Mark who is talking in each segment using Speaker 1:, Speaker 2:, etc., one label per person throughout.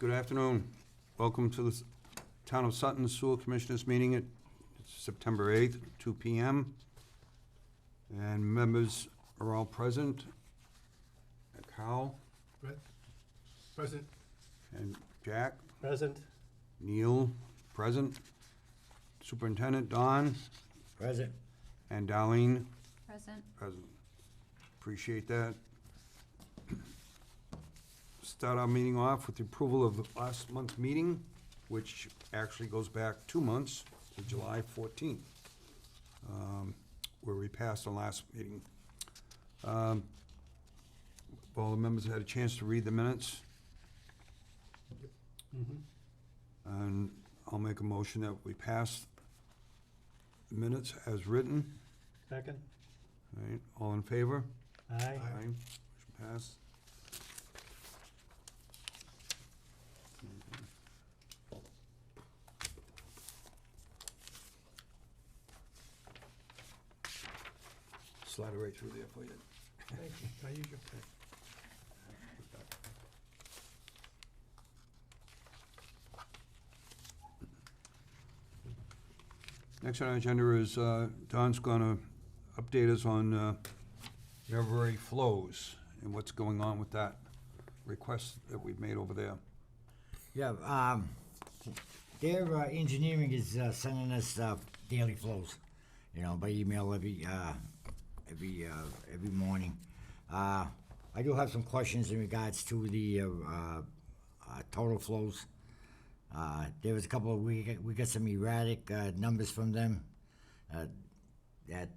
Speaker 1: Good afternoon. Welcome to the Town of Sutton Sewer Commissioners meeting at September 8th, 2 p.m. And members are all present. Carl
Speaker 2: Present.
Speaker 1: and Jack,
Speaker 2: Present.
Speaker 1: Neil, present. Superintendent Don
Speaker 3: Present.
Speaker 1: and Darlene,
Speaker 4: Present.
Speaker 1: present. Appreciate that. Start our meeting off with the approval of the last month's meeting, which actually goes back 2 months to July 14th, where we passed the last meeting. All the members had a chance to read the minutes, and I'll make a motion that we pass the minutes as written.
Speaker 2: Second.
Speaker 1: All right, all in favor?
Speaker 2: Aye.
Speaker 1: Motion passed. Slide it right through there for you.
Speaker 2: Thank you. I use your pen.
Speaker 1: Next on our agenda is Don's gonna update us on River flows and what's going on with that request that we've made over there.
Speaker 3: Yeah, their engineering is sending us daily flows, by email every morning. I do have some questions in regards to the total flows. There was a couple of, we got some erratic numbers from them that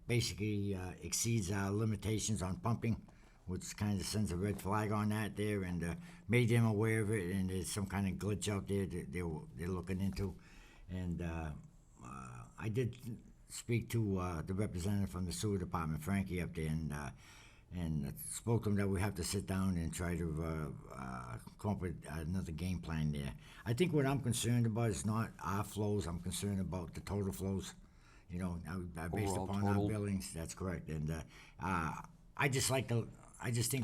Speaker 3: basically exceeds our limitations on pumping, which kind of sends a red flag on that there, and made them aware of it, and there's some kind of glitch out there that they're looking into. And I did speak to the representative from the sewer department, Frankie, up there, and spoke to him that we have to sit down and try to come up with another game plan there. I think what I'm concerned about is not our flows. I'm concerned about the total flows. Based
Speaker 1: Overall
Speaker 3: upon
Speaker 1: total.
Speaker 3: our billings. That's correct. And I just think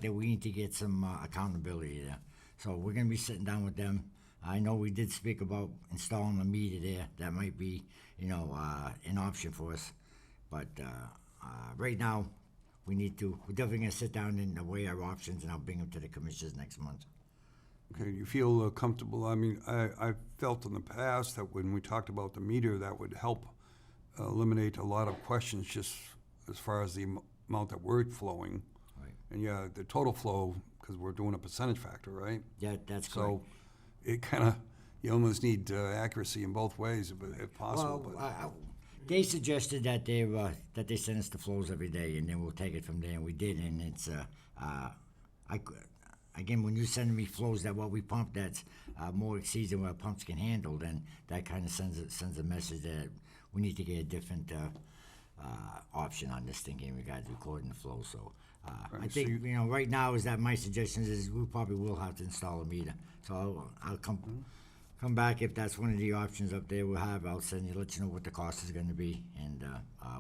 Speaker 3: that we need to get some accountability there. So we're going to be sitting down with them. I know we did speak about installing a meter there. That might be, an option for us. But right now, we're definitely going to sit down and weigh our options, and I'll bring them to the commissioners next month.
Speaker 1: Okay, you feel comfortable? I mean, I felt in the past that when we talked about the meter, that would help eliminate a lot of questions just as far as the amount that we're flowing.
Speaker 3: Right.
Speaker 1: And yeah, the total flow, because we're doing a percentage factor, right?
Speaker 3: Yeah, that's correct.
Speaker 1: So it kind of, you almost need accuracy in both ways if possible.
Speaker 3: Well, they suggested that they send us the flows every day, and then we'll take it from there, and we did. And it's again, when you send me flows that what we pump that's more exceeds than what pumps can handle, then that kind of sends a message that we need to get a different option on this thing in regards to recording the flow. So I
Speaker 1: Right, so
Speaker 3: think right now is that my suggestion is we probably will have to install a meter. So I'll come back if that's one of the options up there we'll have. I'll send you, let you know what the cost is going to be, and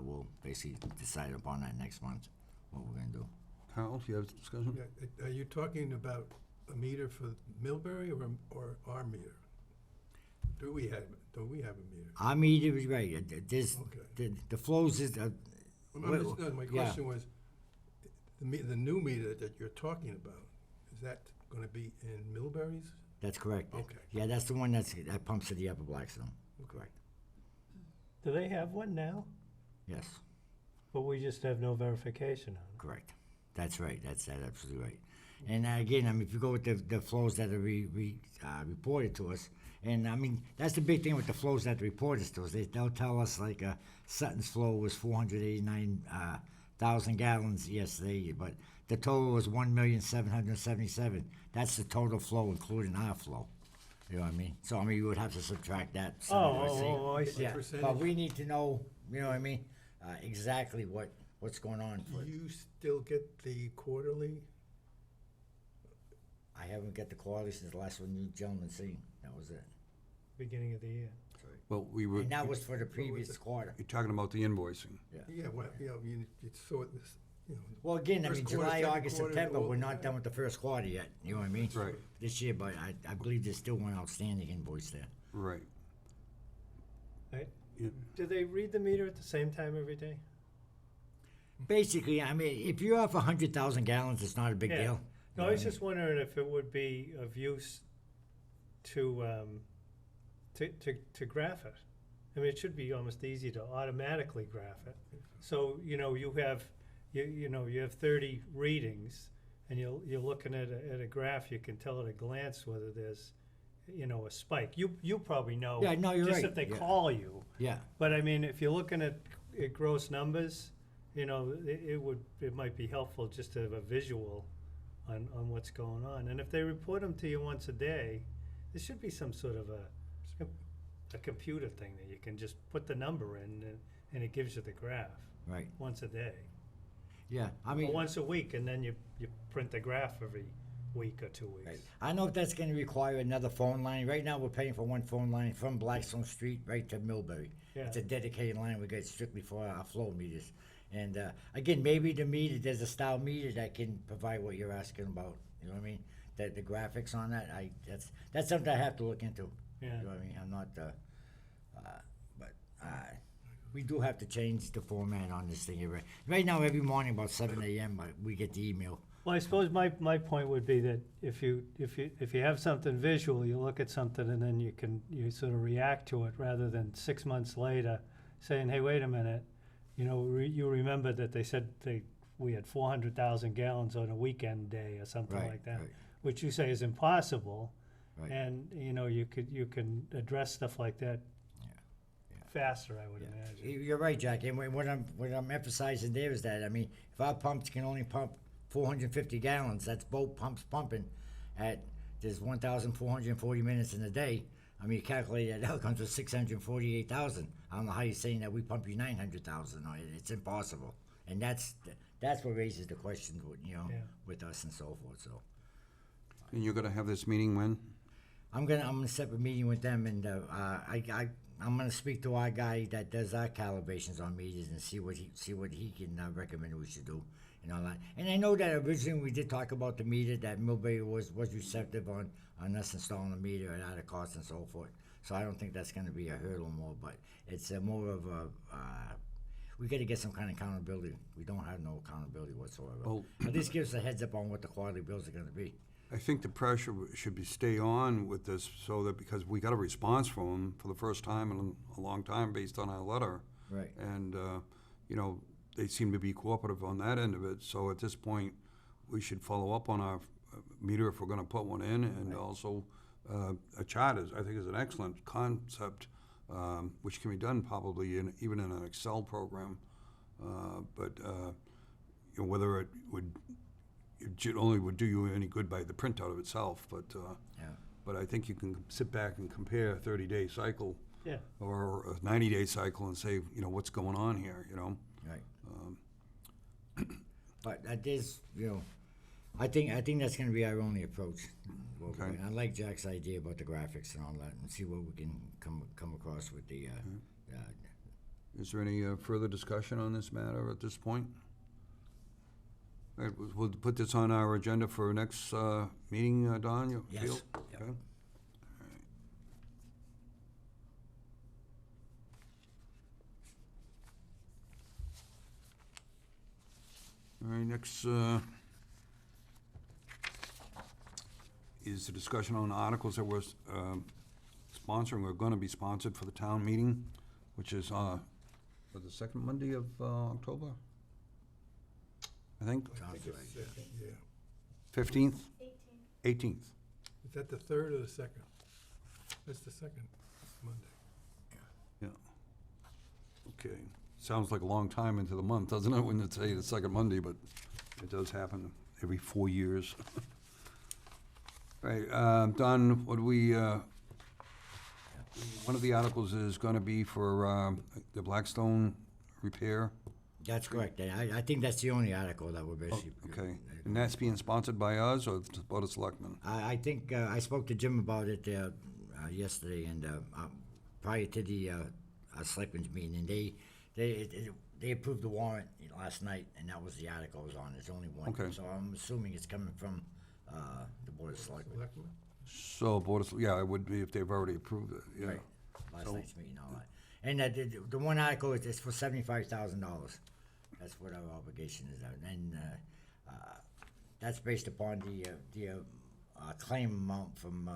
Speaker 3: we'll basically decide upon that next month what we're going to do.
Speaker 1: Carl, do you have a discussion?
Speaker 2: Yeah, are you talking about a meter for Millbury or our meter? Do we have a meter?
Speaker 3: Our meter is right. There's
Speaker 2: Okay.
Speaker 3: the flows is.
Speaker 2: My question was, the new meter that you're talking about, is that going to be in Millbury's?
Speaker 3: That's correct.
Speaker 2: Okay.
Speaker 3: Yeah, that's the one that pumps to the upper Blackstone. Correct.
Speaker 5: Do they have one now?
Speaker 3: Yes.
Speaker 5: But we just have no verification on it.
Speaker 3: Correct. That's right. That's absolutely right. And again, if you go with the flows that are reported to us, and that's the big thing with the flows that report us to us. They'll tell us like Sutton's flow was 489,000 gallons yesterday, but the total was 1,777,000. That's the total flow, including our flow. You know what I mean? So you would have to subtract that.
Speaker 5: I see.
Speaker 3: Yeah,
Speaker 2: Percentage?
Speaker 3: but we need to know. You know what I mean? Exactly what's going on.
Speaker 2: Do you still get the quarterly?
Speaker 3: I haven't got the quality since the last one you gentlemen seen. That was it.
Speaker 5: Beginning of the year.
Speaker 1: Well, we were,
Speaker 3: And that was for the previous quarter.
Speaker 1: you're talking about the invoicing.
Speaker 2: Yeah, well, you saw this you know,
Speaker 3: Well, again, I
Speaker 2: First
Speaker 3: mean,
Speaker 2: quarter,
Speaker 3: July,
Speaker 2: second
Speaker 3: August,
Speaker 2: quarter,
Speaker 3: September,
Speaker 2: all-
Speaker 3: we're not done with the first quarter yet, you know what I mean?
Speaker 1: Right.
Speaker 3: This year, but I believe there's still one outstanding invoice there.
Speaker 1: Right.
Speaker 5: Right?
Speaker 1: Yeah.
Speaker 5: Do they read the meter at the same time every day?
Speaker 3: Basically, I mean, if you're off 100,000 gallons, it's not a big
Speaker 5: Yeah.
Speaker 3: deal.
Speaker 5: No, I was just wondering if it would be of use to graph it. I mean, it should be almost easy to automatically graph it. So, you know, you have 30 readings, and you're looking at a graph, you can tell at a glance whether there's, you know, a spike. You probably know.
Speaker 3: Yeah, no, you're
Speaker 5: just
Speaker 3: right,
Speaker 5: if they
Speaker 3: yeah.
Speaker 5: call you.
Speaker 3: Yeah,
Speaker 5: But I mean, if you're looking at gross numbers, you know, it might be helpful just to have a visual on what's going on. And if they report them to you once a day, there should be some sort of a computer thing that you can just put the number in and it gives you the graph
Speaker 3: right.
Speaker 5: once a day.
Speaker 3: Yeah, I
Speaker 5: Or
Speaker 3: mean,
Speaker 5: once a week, and then you print the graph every week or 2 weeks.
Speaker 3: right. I know if that's going to require another phone line. Right now, we're paying for one phone line from Blackstone Street right to Millbury.
Speaker 5: Yeah.
Speaker 3: It's a dedicated line we get strictly for our flow meters. And again, maybe the meter, there's a style meter that can provide what you're asking about. You know what I mean? The graphics on that, that's something I have to look into.
Speaker 5: Yeah.
Speaker 3: You know what I mean? I'm not, but we do have to change the format on this thing. Right now, every morning about 7 a.m., we get the email.
Speaker 5: Well, I suppose my point would be that if you have something visual, you look at something and then you sort of react to it rather than 6 months later saying, hey, wait a minute, you know, you remember that they said we had 400,000 gallons on a weekend day or something
Speaker 3: Right,
Speaker 5: like that,
Speaker 3: right.
Speaker 5: which you say is impossible.
Speaker 3: Right.
Speaker 5: And, you know, you can address stuff like that faster, I would imagine.
Speaker 3: You're right, Jack. And what I'm emphasizing there is that, I mean, if our pumps can only pump 450 gallons, that's both pumps pumping there's 1,440 minutes in a day. I mean, you calculate that out, comes to 648,000. I don't know how you're saying that we pump you 900,000. No, it's impossible. And that's what raises the questions, you know,
Speaker 5: Yeah.
Speaker 3: with us and so forth. So
Speaker 1: And you're gonna have this meeting when?
Speaker 3: I'm gonna set up a meeting with them, and I'm gonna speak to our guy that does our calibrations on meters and see what he can recommend we should do and all that. And I know that originally we did talk about the meter, that Millbury was receptive on us installing a meter at a cost and so forth. So I don't think that's gonna be a hurdle more, but it's more of a we got to get some kind of accountability. We don't have no accountability whatsoever.
Speaker 1: Well-
Speaker 3: At least give us a heads up on what the quarterly bills are gonna be.
Speaker 1: I think the pressure should be stay on with this so that, because we got a response from them for the first time in a long time based on our letter.
Speaker 3: Right.
Speaker 1: And, you know, they seem to be cooperative on that end of it. So at this point, we should follow up on our meter if we're gonna put one in. And also, a chart I think is an excellent concept, which can be done probably even in an Excel program. But you know, whether it only would do you any good by the printout of itself, but
Speaker 3: Yeah.
Speaker 1: but I think you can sit back and compare a 30-day cycle
Speaker 5: Yeah.
Speaker 1: or a 90-day cycle and say, you know, what's going on here, you know?
Speaker 3: Right. But that is, you know, I think that's going to be our only approach.
Speaker 1: Okay.
Speaker 3: I like Jack's idea about the graphics and all that, and see what we can come across with the.
Speaker 1: Is there any further discussion on this matter at this point? All right, we'll put this on our agenda for next meeting, Don, you
Speaker 3: Yes.
Speaker 1: feel?
Speaker 3: Yep.
Speaker 1: Okay. All right, next is the discussion on articles that we're sponsoring, or going to be sponsored for the town meeting, which is for the second Monday of October, I think,
Speaker 3: Sounds right.
Speaker 2: Yeah.
Speaker 1: 15th? 18th.
Speaker 2: Is that the third or the second? That's the second Monday.
Speaker 1: Yeah. Okay. Sounds like a long time into the month, doesn't it, when it's the second Monday, but it does happen every 4 years. Right, Don, what do we, one of the articles is gonna be for the Blackstone repair,
Speaker 3: That's correct. I think that's the only article that we're basically.
Speaker 1: okay? And that's being sponsored by us or the Board of Selectmen?
Speaker 3: I think I spoke to Jim about it yesterday, and prior to the selectmen's meeting, and they they approved the warrant last night, and that was the article it was on. There's only one.
Speaker 1: Okay.
Speaker 3: So I'm assuming it's coming from the Board of Selectmen.
Speaker 2: Selectmen?
Speaker 1: So, yeah, it would be if they've already approved it, yeah.
Speaker 3: Right. Last
Speaker 1: So-
Speaker 3: night's meeting, all that. And the one article is for $75,000. That's what our obligation is. And that's based upon the claim amount from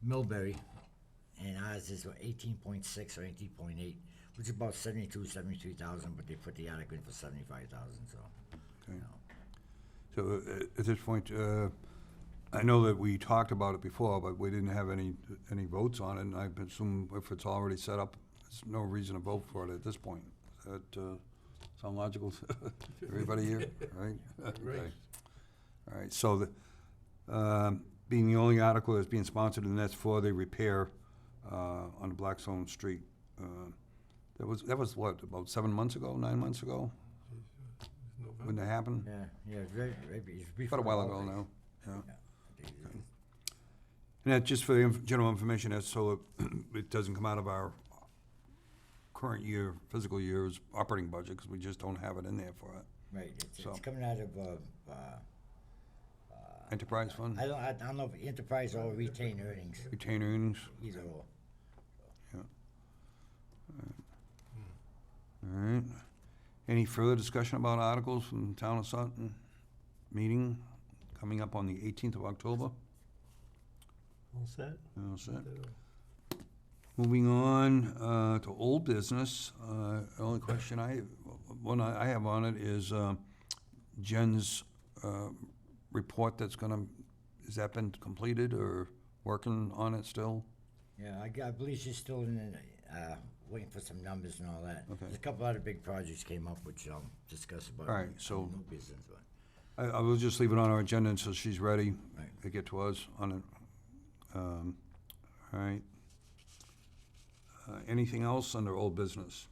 Speaker 3: Millbury. And ours is 18.6 or 18.8, which is about 73,000, but they put the article in for 75,000, so.
Speaker 1: Okay.
Speaker 3: you know.
Speaker 1: So at this point, I know that we talked about it before, but we didn't have any votes on it, and I assume if it's already set up, there's no reason to vote for it at this point. Does that sound logical to everybody here, right?
Speaker 2: Right.
Speaker 1: Okay. All right, so being the only article that's being sponsored, and that's for the repair on the Blackstone Street. That was what, about 7 months ago, 9 months ago,
Speaker 2: It's November.
Speaker 1: when that happened?
Speaker 3: Yeah, it's it's
Speaker 1: About a while ago
Speaker 3: holidays.
Speaker 1: now, yeah.
Speaker 3: Yeah.
Speaker 1: And that, just for the general information, that's so it doesn't come out of our current year, fiscal year's operating budget, because we just don't have it in there for it.
Speaker 3: Right,
Speaker 1: So-
Speaker 3: it's coming out of,
Speaker 1: Enterprise fund,
Speaker 3: I don't know if enterprise or retained earnings,
Speaker 1: retained earnings,
Speaker 3: either or.
Speaker 1: all right. Any further discussion about articles from the Town of Sutton meeting coming up on the 18th of October?
Speaker 5: All set?
Speaker 1: All set. Moving on to old business, the only question I have on it is Jen's report that's has that been completed or working on it still?
Speaker 3: Yeah, I believe she's still in, waiting for some numbers and all that.
Speaker 1: Okay.
Speaker 3: There's a couple other big projects came up, which I'll discuss about.
Speaker 1: All right,
Speaker 3: in
Speaker 1: so-
Speaker 3: New business, but,
Speaker 1: I will just leave it on our agenda until she's ready
Speaker 3: Right.
Speaker 1: to get to us on it. All right. Anything else under old business?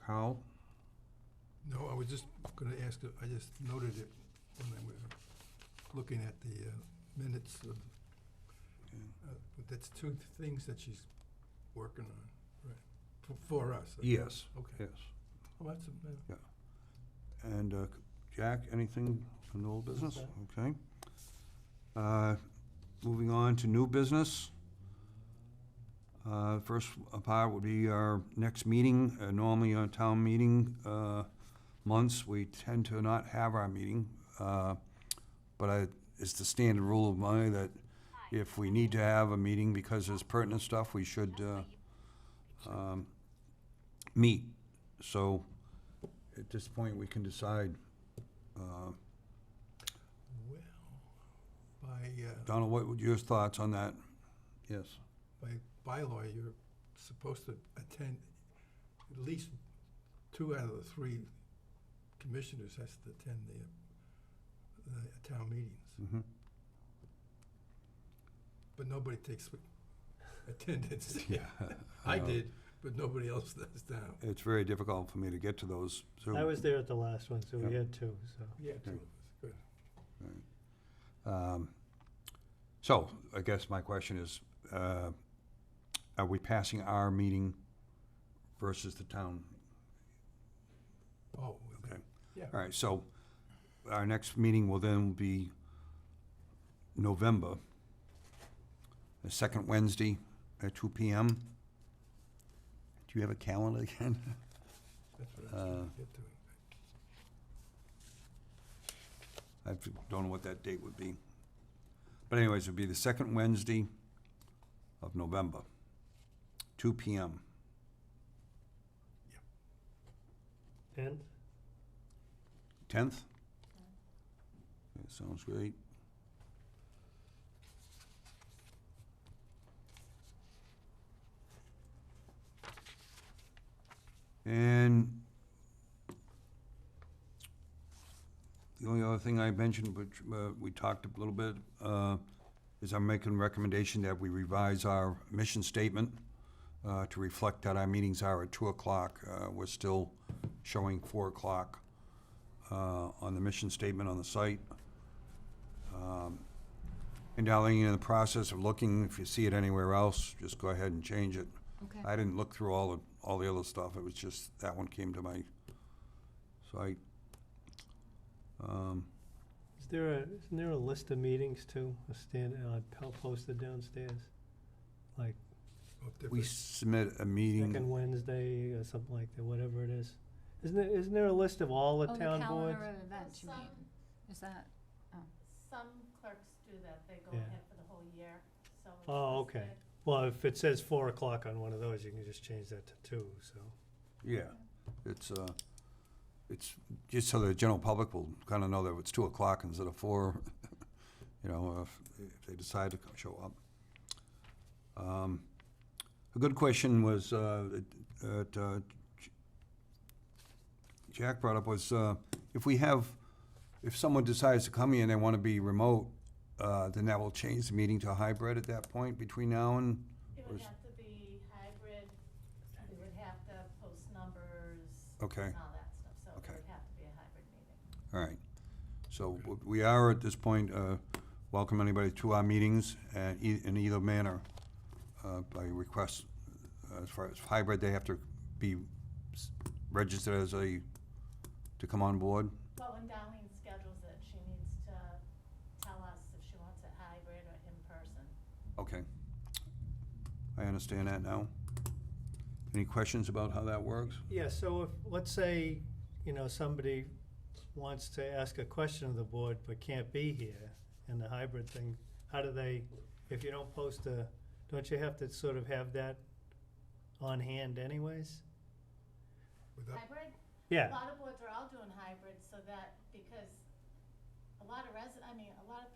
Speaker 1: Carl?
Speaker 2: No, I was just gonna ask, I just noted it when I was looking at the minutes of, but that's two things that she's working on, right, for us.
Speaker 1: Yes.
Speaker 2: Okay.
Speaker 1: Yes.
Speaker 2: Well, that's,
Speaker 1: And Jack, anything from the old business?
Speaker 5: set.
Speaker 1: Okay. Moving on to new business. First part would be our next meeting. Normally on town meeting months, we tend to not have our meeting. But it's the standard rule of mine that if we need to have a meeting because there's pertinent stuff, we should meet. So at this point, we can decide.
Speaker 2: well, by,
Speaker 1: Donald, what would your thoughts on that? Yes.
Speaker 2: by bylaw, you're supposed to attend, at least 2 out of the 3 commissioners has to attend the town meetings.
Speaker 1: Mhm.
Speaker 2: But nobody takes attendance.
Speaker 1: Yeah.
Speaker 2: I
Speaker 1: know.
Speaker 2: did, but nobody else does now.
Speaker 1: It's very difficult for me to get to those. So,
Speaker 5: I was there at the last one, so we
Speaker 1: Yeah.
Speaker 5: had two, so.
Speaker 2: Yeah, two of us, good.
Speaker 1: so I guess my question is, are we passing our meeting versus the town?
Speaker 2: Oh,
Speaker 1: Okay.
Speaker 2: yeah.
Speaker 1: All right, so our next meeting will then be November, the second Wednesday at 2 p.m. Do you have a calendar again?
Speaker 2: That's what I was trying to get to.
Speaker 1: I don't know what that date would be. But anyways, it would be the second Wednesday of November, 2 p.m.
Speaker 5: And
Speaker 1: 10th? That sounds great. And the only other thing I mentioned, which we talked a little bit, is I'm making a recommendation that we revise our mission statement to reflect that our meetings are at 2 o'clock. We're still showing 4 o'clock on the mission statement on the site. And Darlene, in the process of looking, if you see it anywhere else, just go ahead and change it.
Speaker 4: Okay.
Speaker 1: I didn't look through all all the other stuff. It was just, that one came to my sight.
Speaker 5: Isn't there a list of meetings too, posted downstairs? Like
Speaker 2: Of
Speaker 1: We
Speaker 2: different-
Speaker 1: submit a meeting,
Speaker 5: second Wednesday or something like that, whatever it is. Isn't there a list of all the
Speaker 4: Oh,
Speaker 5: town
Speaker 4: the
Speaker 5: boards?
Speaker 4: calendar of events, you
Speaker 6: Some,
Speaker 4: mean? Is that,
Speaker 6: some clerks do that, they go
Speaker 5: Yeah.
Speaker 6: ahead for the whole year, so. it's
Speaker 5: Oh,
Speaker 6: listed.
Speaker 5: okay. Well, if it says 4 o'clock on one of those, you can just change that to 2, so.
Speaker 1: yeah. It's just so the general public will kind of know that it's 2 o'clock instead of 4, you know, if they decide to show up. A good question was, Jack brought up was, if someone decides to come here and they want to be remote, then that will change the meeting to hybrid at that point between now and?
Speaker 6: It
Speaker 1: or
Speaker 6: would
Speaker 1: is-
Speaker 6: have to be hybrid, we would have to post numbers
Speaker 1: Okay.
Speaker 6: and all that stuff, so it
Speaker 1: Okay.
Speaker 6: would have to be a hybrid meeting.
Speaker 1: All right. So we are at this point, welcome anybody to our meetings in either manner, by request. As far as hybrid, they have to be registered as to come on board.
Speaker 6: But when Darlene schedules it, she needs to tell us if she wants it hybrid or in person.
Speaker 1: Okay. I understand that now. Any questions about how that works?
Speaker 5: Yeah, so if, let's say, somebody wants to ask a question of the board but can't be here in the hybrid thing, how do they, if you don't post don't you have to sort of have that on hand anyways?
Speaker 2: Without-
Speaker 6: Hybrid? A
Speaker 5: Yeah,
Speaker 6: lot of boards are all doing hybrid, so that, because a lot of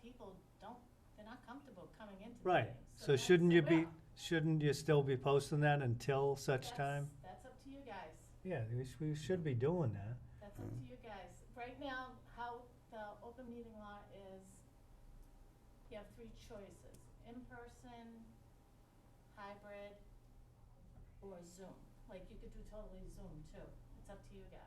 Speaker 6: people they're not comfortable coming into
Speaker 5: right.
Speaker 6: meetings.
Speaker 5: So
Speaker 6: that's
Speaker 5: shouldn't
Speaker 6: the
Speaker 5: you be,
Speaker 6: way.
Speaker 5: shouldn't you still be posting that until such
Speaker 6: That's-
Speaker 5: time?
Speaker 6: That's up to you guys.
Speaker 5: Yeah, we should be doing that.
Speaker 6: That's up to you guys. Right now, how the open meeting law is, you have 3 choices: in person, hybrid, or Zoom. Like, you could do totally Zoom too. It's up to you guys.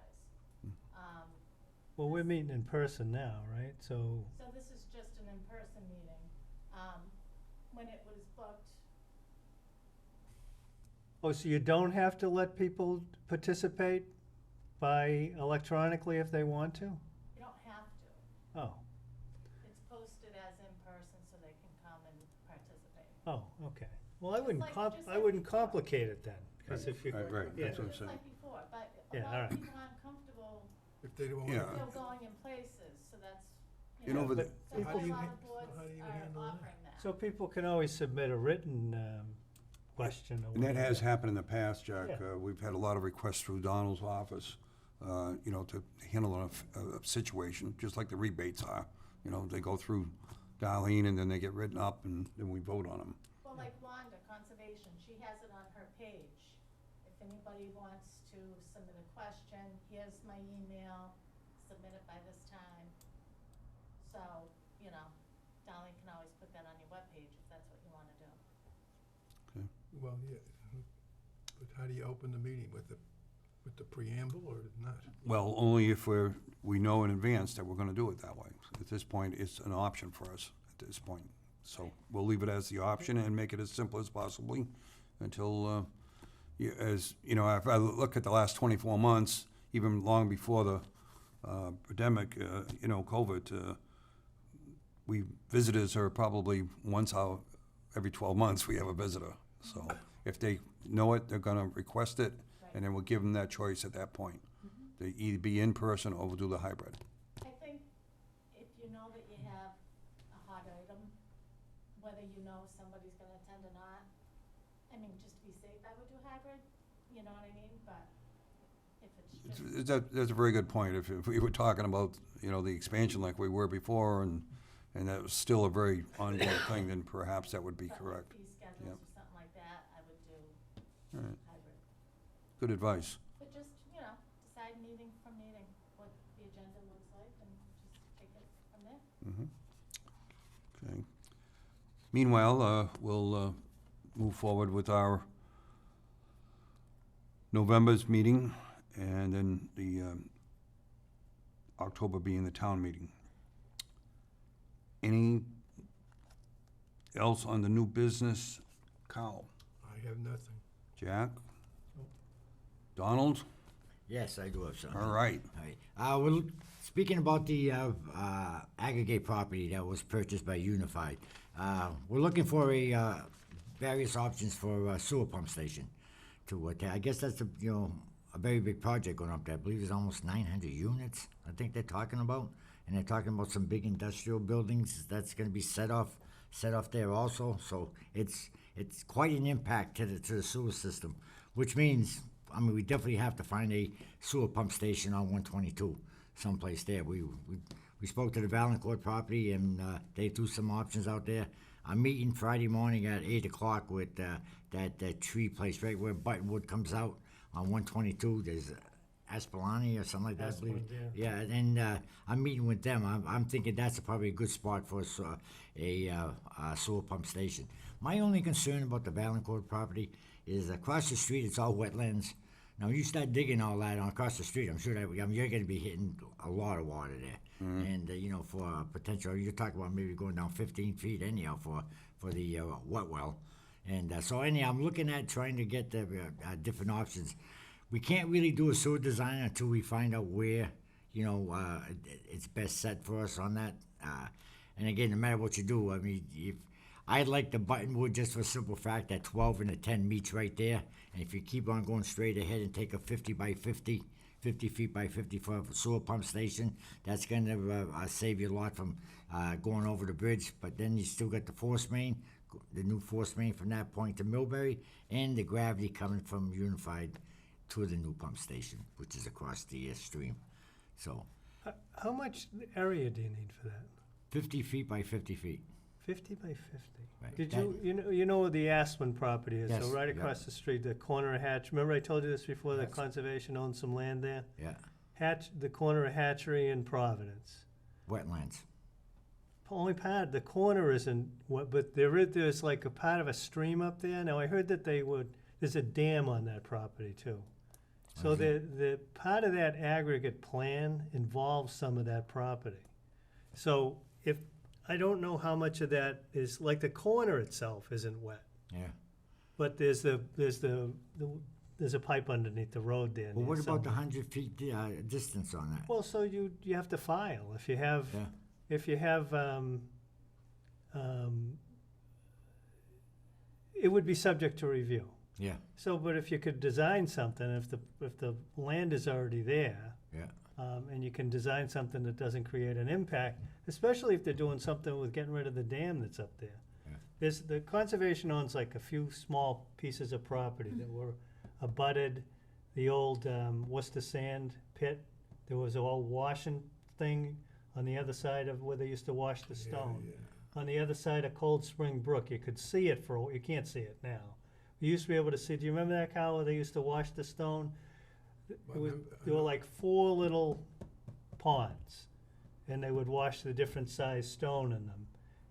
Speaker 5: Well, we're meeting in person now, right? So,
Speaker 6: So this is just an in-person meeting. When it was booked,
Speaker 5: so you don't have to let people participate by electronically if they want to?
Speaker 6: you don't have to.
Speaker 5: Oh,
Speaker 6: It's posted as in person so they can come and participate.
Speaker 5: okay. Well, I
Speaker 6: Just
Speaker 5: wouldn't
Speaker 6: like- just
Speaker 5: I
Speaker 6: like
Speaker 5: wouldn't
Speaker 6: before.
Speaker 5: complicate it then, because if you,
Speaker 1: Right,
Speaker 5: yeah.
Speaker 1: that's what I'm
Speaker 6: Just
Speaker 1: saying.
Speaker 6: like before, but
Speaker 5: Yeah,
Speaker 6: a lot
Speaker 5: all
Speaker 6: of
Speaker 5: right.
Speaker 6: people aren't comfortable
Speaker 2: If they don't
Speaker 1: Yeah.
Speaker 2: want
Speaker 6: still going in places, so that's,
Speaker 1: You know,
Speaker 5: but
Speaker 6: that's
Speaker 2: So how
Speaker 6: why
Speaker 2: do
Speaker 6: a
Speaker 2: you
Speaker 6: lot
Speaker 2: han-
Speaker 6: of
Speaker 2: so
Speaker 6: boards
Speaker 2: how do you
Speaker 6: are
Speaker 2: handle that?
Speaker 6: offering that.
Speaker 5: So people can always submit a written question or
Speaker 1: And that has
Speaker 5: whatever.
Speaker 1: happened in the past, Jack.
Speaker 5: Yeah.
Speaker 1: We've had a lot of requests through Donald's office, to handle a situation, just like the rebates are. They go through Darlene and then they get written up and then we vote on them.
Speaker 6: Well, like Wanda, Conservation, she has it on her page. If anybody wants to submit a question, here's my email, submit it by this time. So, Darlene can always put that on your webpage if that's what you wanna do.
Speaker 2: Well, yeah, but how do you open the meeting, with the preamble or not?
Speaker 1: Well, only if we know in advance that we're gonna do it that way. At this point, it's an option for us at this point. So we'll leave it as the option and make it as simple as possibly until, if I look at the last 24 months, even long before the pandemic, COVID, visitors are probably every 12 months we have a visitor. So if they know it, they're gonna request it, and then we'll give them that choice at that point. They either be in person or we'll do the hybrid.
Speaker 6: I think if you know that you have a hot item, whether you know somebody's gonna attend or not, just to be safe, I would do hybrid, you know what I mean, but if it's just.
Speaker 1: That's a very good point. If we were talking about, the expansion like we were before, and that was still a very ongoing thing, then perhaps that would be
Speaker 6: But
Speaker 1: correct.
Speaker 6: with fee schedules
Speaker 1: Yep.
Speaker 6: or something like that, I would do
Speaker 1: All right.
Speaker 6: hybrid.
Speaker 1: Good advice.
Speaker 6: But just, decide meeting from meeting, what the agenda looks like, and just take it from there.
Speaker 1: Okay. Meanwhile, we'll move forward with our November's meeting, and then the October being the town meeting. Any else on the new business? Kyle?
Speaker 2: I have nothing.
Speaker 1: Jack? Donald?
Speaker 3: Yes, I do have something.
Speaker 1: All right.
Speaker 3: All right. We're speaking about the aggregate property that was purchased by Unified. We're looking for various options for a sewer pump station. I guess that's a very big project going up there. I believe there's almost 900 units. I think they're talking about, and they're talking about some big industrial buildings that's going to be set off there also. So it's quite an impact to the sewer system, which means, I mean, we definitely have to find a sewer pump station on 122, someplace there. We spoke to the Valancourt property, and they threw some options out there. I'm meeting Friday morning at 8 o'clock with that tree place right where Buttonwood comes out on 122. There's Aspelani or something like that, I believe.
Speaker 5: Aspen,
Speaker 3: Yeah, and I'm meeting with them. I'm thinking that's probably a good spot for a sewer pump station. My only concern about the Valancourt property is across the street, it's all wetlands. Now, you start digging all that on across the street, I'm sure that you're going to be hitting a lot of water there. And, for potential, you're talking about maybe going down 15 feet anyhow for the wet well. And so anyhow, I'm looking at trying to get the different options. We can't really do a sewer design until we find out where, it's best set for us on that. And again, no matter what you do, I mean, I like the Buttonwood just for the simple fact that 12 and a 10 meets right there. And if you keep on going straight ahead and take a 50 feet by 50 for a sewer pump station, that's going to save you a lot from going over the bridge. But then you still got the force main, the new force main from that point to Millbury, and the gravity coming from Unified to the new pump station, which is across the stream. So
Speaker 5: How much area do you need for that?
Speaker 3: 50 feet by 50 feet.
Speaker 5: 50 by 50.
Speaker 3: Right.
Speaker 5: Did you know where the Aspen property is?
Speaker 3: Yes,
Speaker 5: So right
Speaker 3: yeah.
Speaker 5: across the street, the corner of Hatch. Remember I told you this before, that
Speaker 3: Yes.
Speaker 5: conservation owns some land there?
Speaker 3: Yeah,
Speaker 5: The corner of Hatchery and Providence.
Speaker 3: wetlands.
Speaker 5: Only part, the corner isn't, but there's like a part of a stream up there. Now, I heard that there's a dam on that property too. So
Speaker 3: Okay.
Speaker 5: the part of that aggregate plan involves some of that property. So I don't know how much of that is, like the corner itself isn't wet,
Speaker 3: Yeah.
Speaker 5: but there's a pipe underneath the road there.
Speaker 3: Well,
Speaker 5: near
Speaker 3: what about the
Speaker 5: somewhere.
Speaker 3: 100 feet distance on that?
Speaker 5: Well, so you have to file if you have.
Speaker 3: Yeah.
Speaker 5: If you have, it would be subject to review.
Speaker 3: Yeah,
Speaker 5: So, but if you could design something, if the land is already there,
Speaker 3: yeah,
Speaker 5: and you can design something that doesn't create an impact, especially if they're doing something with getting rid of the dam that's up there.
Speaker 3: Yeah.
Speaker 5: The conservation owns like a few small pieces of property that were abutted, the old, Worcester sand pit. There was a old washing thing on the other side of where they used to wash the stone. On the other side of Cold Spring Brook, you could see it you can't see it now. You used to be able to see, do you remember that, Kyle, where they used to wash the stone? There were like 4 little ponds, and they would wash the different size stone in them.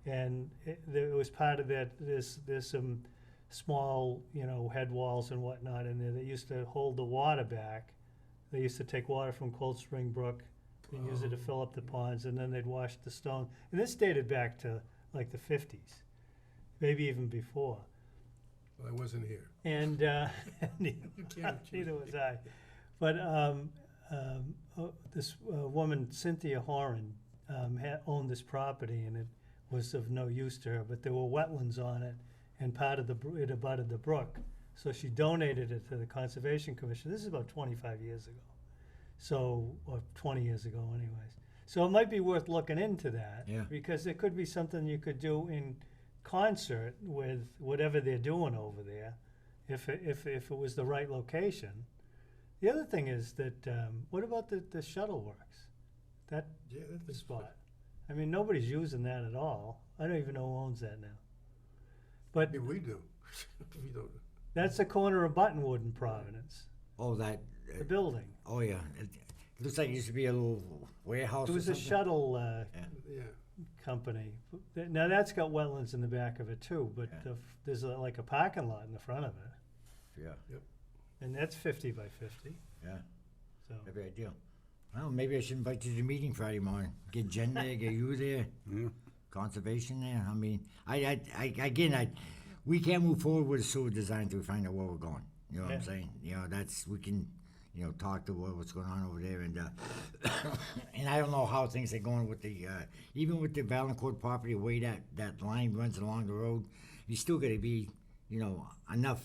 Speaker 5: And it was part of that, there's some small, head walls and whatnot in there that used to hold the water back. They used to take water from Cold Spring Brook and use it to fill up the ponds, and then they'd wash the stone. And this dated back to like the 50s, maybe even before.
Speaker 2: Well, I wasn't here.
Speaker 5: And neither was I. But this woman, Cynthia Horan, owned this property, and it was of no use to her, but there were wetlands on it, and part of it abutted the brook. So she donated it to the Conservation Commission. This is about 25 years ago. So, or 20 years ago anyways. So it might be worth looking into that.
Speaker 3: Yeah.
Speaker 5: Because it could be something you could do in concert with whatever they're doing over there, if it was the right location. The other thing is that, what about the shuttle works? That
Speaker 2: Yeah,
Speaker 5: the
Speaker 2: that's
Speaker 5: spot. I mean, nobody's using that at all. I don't even know who owns that now. But
Speaker 2: Maybe we do. We don't.
Speaker 5: that's the corner of Buttonwood in Providence,
Speaker 3: oh, that,
Speaker 5: the building.
Speaker 3: oh, yeah. It looks like it used to be a little warehouse
Speaker 5: It
Speaker 3: or
Speaker 5: was a
Speaker 3: something.
Speaker 5: shuttle
Speaker 2: Yeah.
Speaker 5: company. Now that's got wetlands in the back of it too, but
Speaker 3: Yeah.
Speaker 5: there's like a parking lot in the front of it,
Speaker 3: Yeah,
Speaker 5: and that's 50 by 50.
Speaker 3: yeah,
Speaker 5: So
Speaker 3: that'd be ideal. Well, maybe I should invite you to the meeting Friday morning. Get Jen there, get you there,
Speaker 1: Yeah.
Speaker 3: conservation there. I mean, again, we can't move forward with a sewer design until we find out where we're going. You know what I'm
Speaker 5: Yeah.
Speaker 3: saying? You know, we can, talk to what's going on over there, and and I don't know how things are going with the, even with the Valancourt property, the way that line runs along the road, you still gotta be, enough,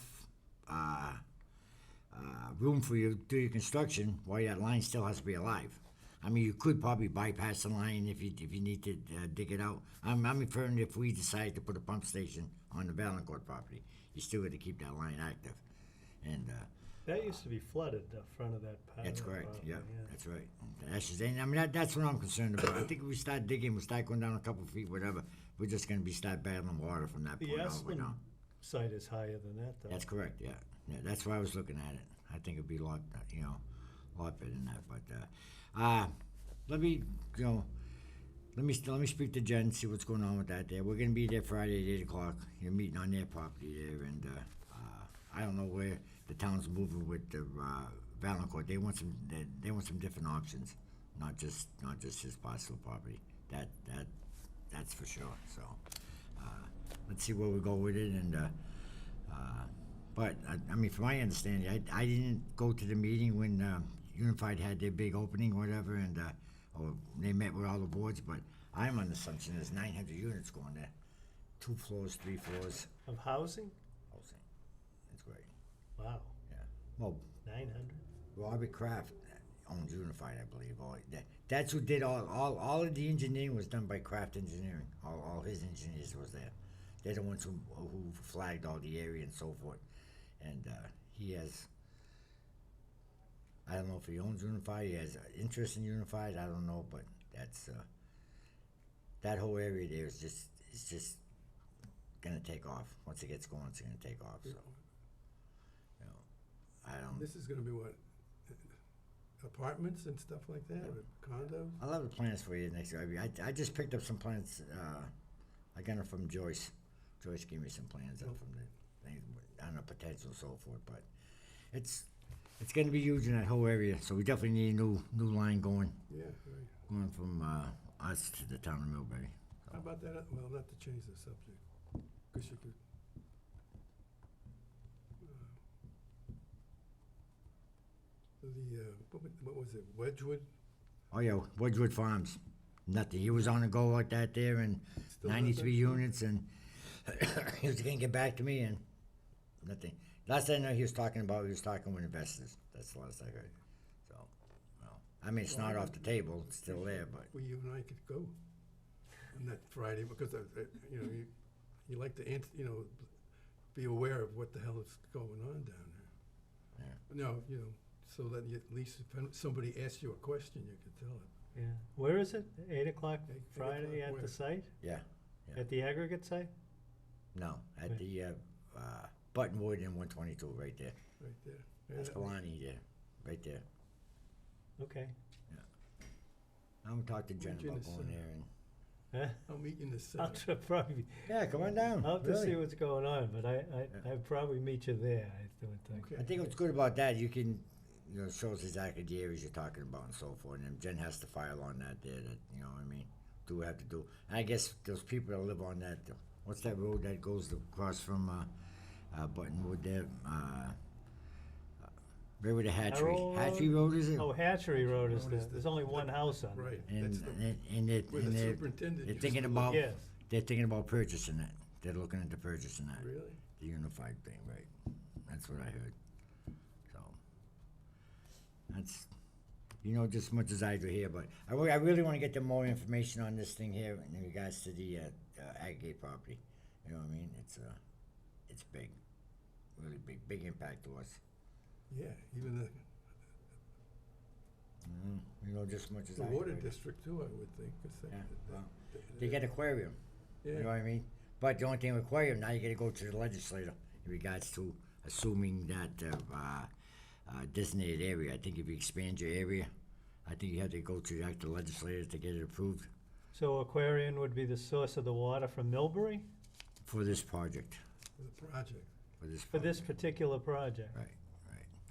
Speaker 3: room for you to do your construction while that line still has to be alive. I mean, you could probably bypass the line if you need to dig it out. I'm referring if we decide to put a pump station on the Valancourt property, you still got to keep that line active. And
Speaker 5: That used to be flooded, the front of that part.
Speaker 3: that's
Speaker 5: of the
Speaker 3: correct.
Speaker 5: property,
Speaker 3: Yeah, that's right. That's just, and I mean, that's what I'm concerned about. I think if we start digging, we start going down a couple feet, whatever, we're just going to start battling water from that
Speaker 5: The
Speaker 3: point all the way
Speaker 5: Aspen
Speaker 3: down.
Speaker 5: site is higher than that, though.
Speaker 3: That's correct. Yeah, that's why I was looking at it. I think it'd be a lot, lot better than that. But let me, let me speak to Jen, see what's going on with that there. We're gonna be there Friday at 8:00. You're meeting on their property there, and I don't know where the town's moving with the Valancourt. They want some different options, not just his parcel property. That's for sure. So let's see where we go with it, and but I mean, from my understanding, I didn't go to the meeting when Unified had their big opening, or whatever, and or they met with all the boards. But I'm on the assumption there's 900 units going there, 2 floors, 3 floors.
Speaker 5: Of housing?
Speaker 3: Housing. That's great.
Speaker 5: Wow,
Speaker 3: Yeah. Well,
Speaker 5: 900?
Speaker 3: Robert Kraft owns Unified, I believe. That's who did all of the engineering was done by Kraft Engineering. All his engineers was there. They're the ones who flagged all the area and so forth. And he has, I don't know if he owns Unified, he has interest in Unified, I don't know, but that's, that whole area there is just gonna take off. Once it gets going, it's gonna take off, so. I don't,
Speaker 2: This is gonna be what, apartments and stuff like that, or condos?
Speaker 3: I'll have the plans for you next week. I just picked up some plans, I got them from Joyce. Joyce gave me some plans up from the things, on the potential and so forth, but it's gonna be huge in that whole area, so we definitely need a new line going
Speaker 2: Yeah, right.
Speaker 3: from, us to the town of Millbury.
Speaker 2: How about that, well, not to change the subject, because you could. What was it, Wedgewood?
Speaker 3: Oh yeah, Wedgewood Farms, nothing, he was on the go like that there, and
Speaker 2: Still
Speaker 3: 93
Speaker 2: nothing?
Speaker 3: units, and he was gonna get back to me, and nothing. Last I know he was talking with investors, that's the last I heard, so, well, I mean, it's not off the table, it's still there, but,
Speaker 2: Well, you and I could go on that Friday, because, you like to, be aware of what the hell is going on down there.
Speaker 3: yeah.
Speaker 2: No, so that at least if somebody asks you a question, you could tell it.
Speaker 5: Yeah. Where is it? 8 o'clock
Speaker 2: 8
Speaker 5: Friday
Speaker 2: o'clock
Speaker 5: at
Speaker 2: where?
Speaker 5: the site?
Speaker 3: Yeah,
Speaker 5: At the aggregate site?
Speaker 3: no, at
Speaker 5: Where?
Speaker 3: the, Buttonwood and 122, right there.
Speaker 2: Right there. Yeah,
Speaker 3: That's Kalani there, right there.
Speaker 5: Okay.
Speaker 3: I'm gonna talk to Jen
Speaker 2: Jen
Speaker 3: about
Speaker 2: is,
Speaker 3: going there and,
Speaker 5: Huh?
Speaker 2: I'll meet you in the
Speaker 5: I'll
Speaker 2: center.
Speaker 5: probably,
Speaker 3: yeah, come on down,
Speaker 5: I'll have to
Speaker 3: really.
Speaker 5: see what's going on, but I'd probably meet you there, I would think.
Speaker 2: Okay.
Speaker 3: I think what's good about that, you can, show us exactly the areas you're talking about and so forth, and Jen has to file on that there, that, what I mean, do what we have to do. And I guess those people that live on that, what's that road that goes across from, Buttonwood there, right where the Hatchery,
Speaker 5: Arrow
Speaker 3: Hatchery Road, is it?
Speaker 5: Oh, Hatchery Road is
Speaker 2: Road
Speaker 5: the,
Speaker 2: is the-
Speaker 5: there's only one house on it.
Speaker 2: Right,
Speaker 3: And,
Speaker 2: that's the,
Speaker 3: and
Speaker 2: where the
Speaker 3: they're
Speaker 2: superintendent used
Speaker 3: thinking
Speaker 2: to live.
Speaker 3: about,
Speaker 5: Yes.
Speaker 3: they're thinking about purchasing it. They're looking into purchasing that.
Speaker 2: Really?
Speaker 3: The Unified thing, right? That's what I heard. So, that's, just as much as I do here, but I really wanna get them more information on this thing here in regards to the, Aggregate Property. You know what I mean? It's big, really big impact to us.
Speaker 2: Yeah, even
Speaker 3: Just as much as
Speaker 2: the
Speaker 3: I do.
Speaker 2: water district too, I would think, 'cause
Speaker 3: Yeah, well,
Speaker 2: they-
Speaker 3: They get aquarium. You know
Speaker 2: Yeah,
Speaker 3: what I mean? But the only thing with aquarium, now you gotta go to the legislator in regards to assuming that, designated area. I think if you expand your area, I think you have to go to the legislator to get it approved
Speaker 5: So Aquarian would be the source of the water from Millbury
Speaker 3: for this project,
Speaker 2: for the project.
Speaker 5: for this particular project?
Speaker 3: Right.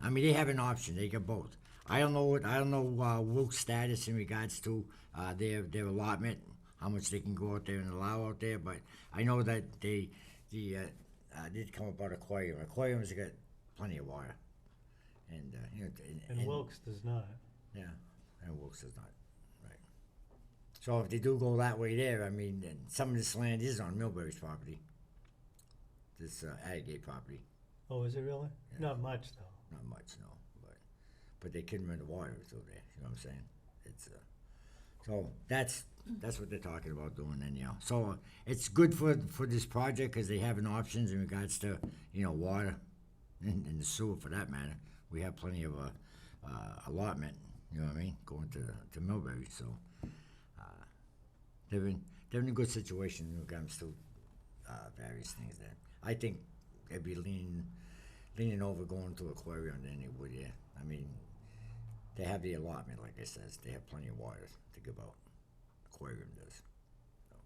Speaker 3: I mean, they have an option, they get both. I don't know Wilk's status in regards to, their allotment, how much they can go out there and allow out there, but I know that they did come about aquarium. Aquarium's got plenty of water. And, you know,
Speaker 5: And Wilkes does not.
Speaker 3: yeah, and Wilkes is not, right. So if they do go that way there, I mean, then some of this land is on Millbury's property. This Aggregate Property,
Speaker 5: Oh, is it really?
Speaker 3: Yeah.
Speaker 5: Not much, though.
Speaker 3: not much, no, but they can run the water through there, you know what I'm saying? It's, so that's what they're talking about doing anyhow. So it's good for this project, cause they have an options in regards to, you know, water and the sewer for that matter. We have plenty of, allotment, you know what I mean, going to Millbury, so, they're in a good situation in regards to, various things there. I think they'd be leaning over going to Aquarium than they would, yeah. I mean, they have the allotment, like I says, they have plenty of water to give out. Aquarium does. So,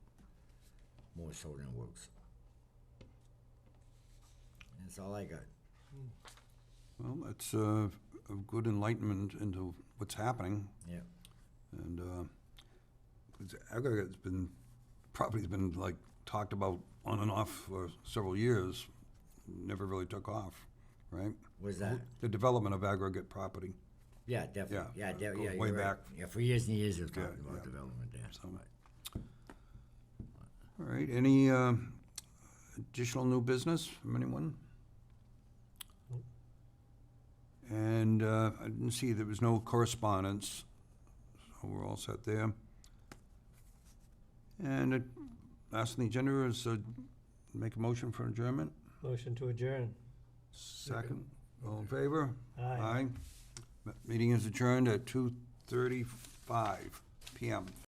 Speaker 3: more so than Works. That's all I got.
Speaker 1: Well, that's a good enlightenment into what's happening.
Speaker 3: Yeah.
Speaker 1: And Aggregate's property's been like talked about on and off for several years. Never really took off, right?
Speaker 3: Was that?
Speaker 1: The development of Aggregate Property.
Speaker 3: Yeah, definitely.
Speaker 1: Yeah,
Speaker 3: Yeah,
Speaker 1: goes
Speaker 3: yeah,
Speaker 1: way
Speaker 3: you're right.
Speaker 1: back.
Speaker 3: Yeah, for years and years, we've
Speaker 1: Yeah,
Speaker 3: talked about
Speaker 1: yeah.
Speaker 3: development there.
Speaker 1: So- All right, any additional new business from anyone? And I didn't see, there was no correspondence, so we're all set there. And last on the agenda is make a motion for adjournment.
Speaker 5: Motion to adjourn.
Speaker 1: Second, all in favor?
Speaker 5: Aye.
Speaker 1: Meeting is adjourned at 2:35 PM.